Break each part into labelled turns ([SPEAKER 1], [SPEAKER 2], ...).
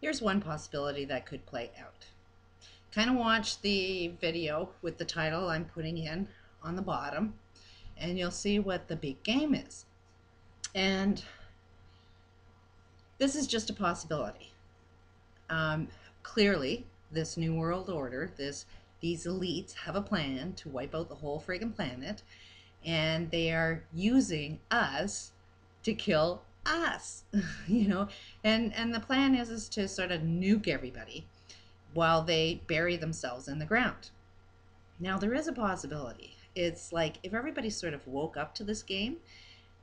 [SPEAKER 1] Here's one possibility that could play out. Kind of watch the video with the title I'm putting in on the bottom, and you'll see what the big game is. And this is just a possibility. Um, Clearly, this New World Order, these elites have a plan to wipe out the whole friggin' planet, and they are using us to kill us, you know. And the plan is to sort of nuke everybody while they bury themselves in the ground. Now, there is a possibility. It's like if everybody sort of woke up to this game,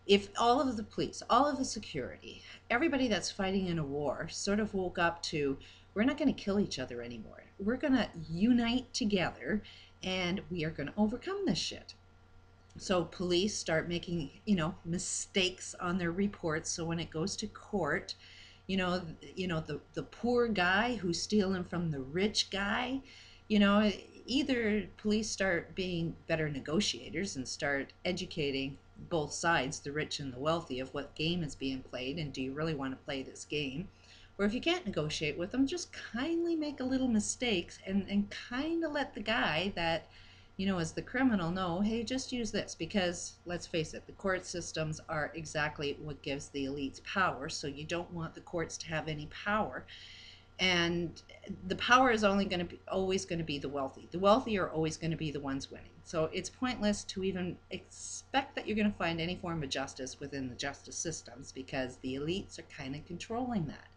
[SPEAKER 1] if all of the police, all of the security, everybody that's fighting in a war sort of woke up to, we're not going to kill each other anymore. We're going to unite together and we are going to overcome this shit. So police start making, mistakes on their reports. So when it goes to court, the poor guy who's stealing from the rich guy, you know, either police start being better negotiators and start educating both sides, the rich and the wealthy, of what game is being played and do you really want to play this game? Or if you can't negotiate with them, just kindly make a little mistakes and kind of let the guy that, as the criminal know, hey, just use this. Because let's face it, the court systems are exactly what gives the elites power. So you don't want the courts to have any power. And the power is only going to be always going to be the wealthy. The wealthy are always going to be the ones winning. So it's pointless to even expect that you're going to find any form of justice within the justice systems, because the elites are kind of controlling that.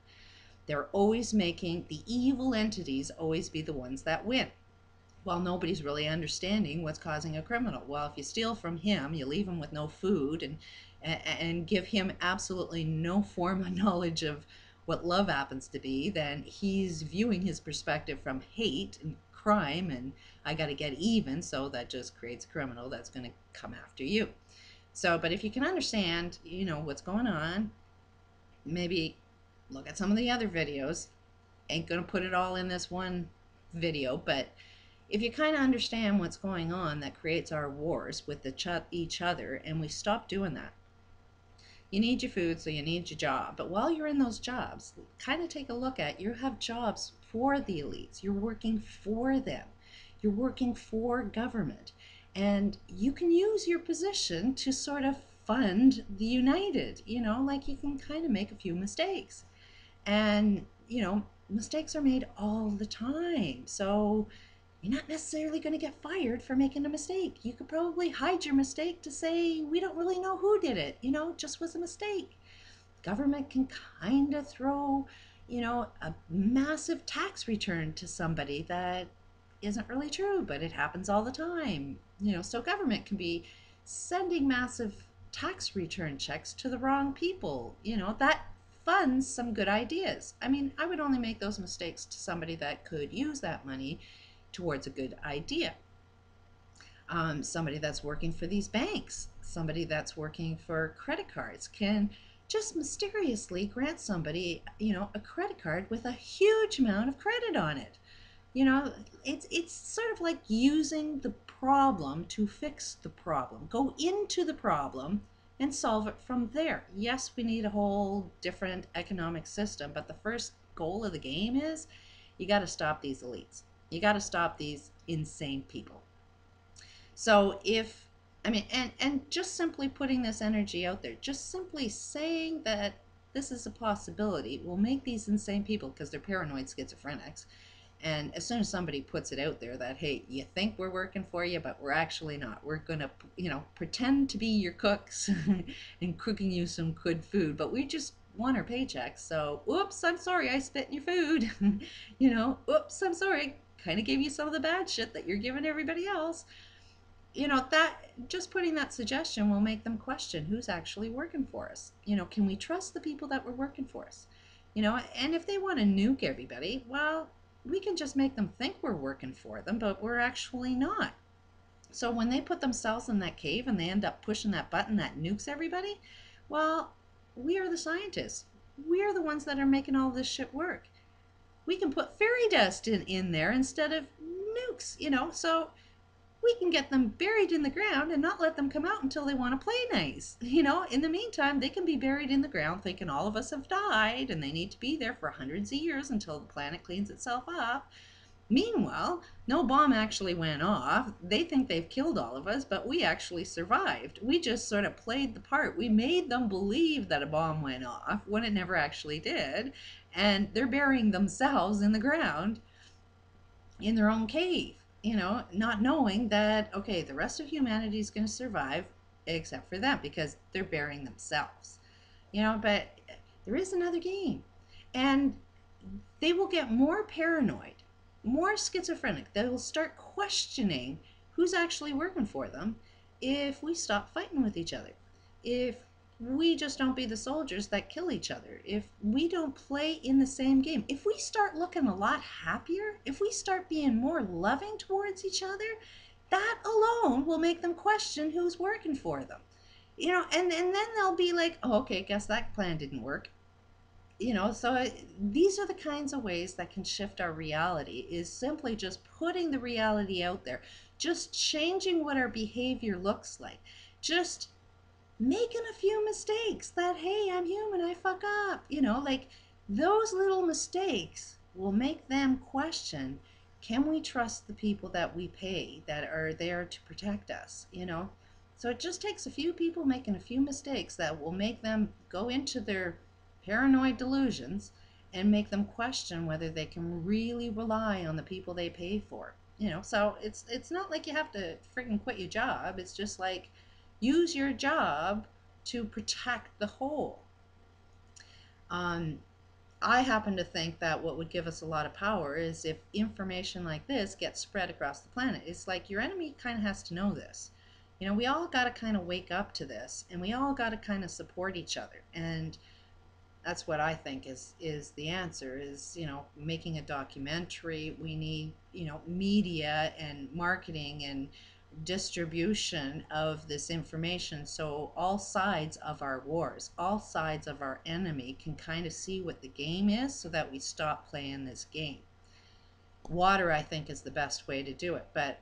[SPEAKER 1] They're always making the evil entities always be the ones that win, while nobody's really understanding what's causing a criminal. Well, if you steal from him, you leave him with no food, and give him absolutely no form of knowledge of what love happens to be, then he's viewing his perspective from hate and crime, and I got to get even, so that just creates a criminal that's going to come after you. So, but if you can understand, what's going on, maybe look at some of the other videos. Ain't going to put it all in this one video, but if you kind of understand what's going on that creates our wars with each other, and we stop doing that. You need your food, so you need your job. But while you're in those jobs, kind of take a look at, you have jobs for the elites. You're working for them. You're working for government. And you can use your position to sort of fund the united, like you can kind of make a few mistakes. And, mistakes are made all the time. So you're not necessarily going to get fired for making a mistake. You could probably hide your mistake to say, we don't really know who did it, just was a mistake. Government can kind of throw, a massive tax return to somebody that isn't really true, but it happens all the time. So government can be sending massive tax return checks to the wrong people. That funds some good ideas. I mean, I would only make those mistakes to somebody that could use that money towards a good idea. Somebody that's working for these banks, somebody that's working for credit cards, can just mysteriously grant somebody, a credit card with a huge amount of credit on it. It's sort of like using the problem to fix the problem. Go into the problem and solve it from there. Yes, we need a whole different economic system, but the first goal of the game is you got to stop these elites. You got to stop these insane people. So and just simply putting this energy out there, just simply saying that this is a possibility will make these insane people, because they're paranoid schizophrenics. And as soon as somebody puts it out there that, hey, you think we're working for you, but we're actually not. We're going to, pretend to be your cooks and cooking you some good food, but we just want our paychecks. So, oops, I'm sorry, I spit in your food. Oops, I'm sorry, kind of gave you some of the bad shit that you're giving everybody else. That just putting that suggestion will make them question who's actually working for us. Can we trust the people that were working for us? And if they want to nuke everybody, well, we can just make them think we're working for them, but we're actually not. So when they put themselves in that cave and they end up pushing that button that nukes everybody, well, we are the scientists. We are the ones that are making all this shit work. We can put fairy dust in there instead of nukes, so we can get them buried in the ground and not let them come out until they want to play nice. In the meantime, they can be buried in the ground thinking all of us have died and they need to be there for hundreds of years until the planet cleans itself up. Meanwhile, no bomb actually went off. They think they've killed all of us, but we actually survived. We just sort of played the part. We made them believe that a bomb went off when it never actually did. And they're burying themselves in the ground in their own cave, not knowing that, okay, the rest of humanity is going to survive except for them because they're burying themselves. But there is another game. And they will get more paranoid, more schizophrenic. They will start questioning who's actually working for them if we stop fighting with each other. If we just don't be the soldiers that kill each other. If we don't play in the same game. If we start looking a lot happier, if we start being more loving towards each other, that alone will make them question who's working for them. And then they'll be like, oh, okay, guess that plan didn't work. So these are the kinds of ways that can shift our reality, is simply just putting the reality out there, just changing what our behavior looks like, just making a few mistakes that, hey, I'm human, I fuck up, like those little mistakes will make them question, can we trust the people that we pay that are there to protect us. So it just takes a few people making a few mistakes that will make them go into their paranoid delusions and make them question whether they can really rely on the people they pay for. So it's not like you have to freaking quit your job. It's just like use your job to protect the whole. I happen to think that what would give us a lot of power is if information like this gets spread across the planet. It's like your enemy kind of has to know this. We all got to kind of wake up to this, and we all got to kind of support each other. And that's what I think is the answer, is making a documentary. We need media and marketing and distribution of this information, so all sides of our wars, all sides of our enemy can kind of see what the game is, so that we stop playing this game. Water, I think, is the best way to do it, but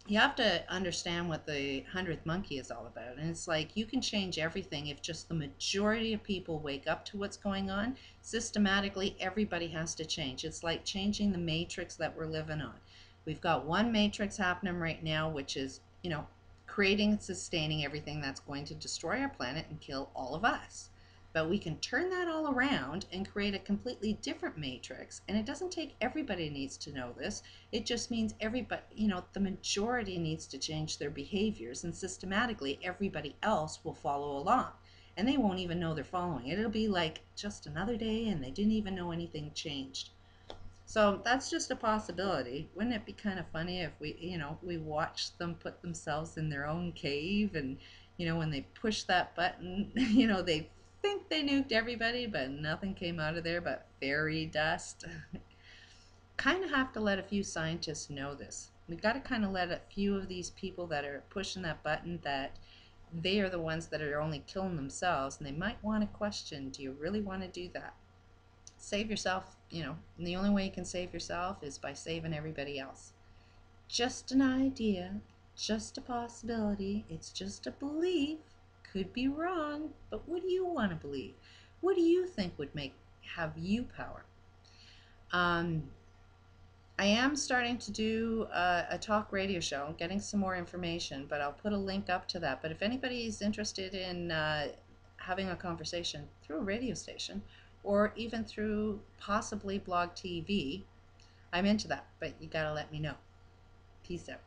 [SPEAKER 1] you have to understand what the 100th monkey is all about. And it's like you can change everything if just the majority of people wake up to what's going on. Systematically, everybody has to change. It's like changing the matrix that we're living on. We've got one matrix happening right now, which is, creating and sustaining everything that's going to destroy our planet and kill all of us. But we can turn that all around and create a completely different matrix. And it doesn't take everybody needs to know this. It just means everybody, the majority needs to change their behaviors, and systematically everybody else will follow along. And they won't even know they're following it. It'll be like just another day and they didn't even know anything changed. So that's just a possibility. Wouldn't it be kind of funny if we watched them put themselves in their own cave, and, when they push that button, they think they nuked everybody, but nothing came out of there but fairy dust. Kind of have to let a few scientists know this. We've got to kind of let a few of these people that are pushing that button, that they are the ones that are only killing themselves, and they might want to question, do you really want to do that? Save yourself, and the only way you can save yourself is by saving everybody else. Just an idea, just a possibility, it's just a belief. Could be wrong, but what do you want to believe? What do you think would have you power? I am starting to do a talk radio show. I'm getting some more information, but I'll put a link up to that. But if anybody is interested in having a conversation through a radio station, or even through possibly blog TV, I'm into that, but you gotta let me know. Peace out.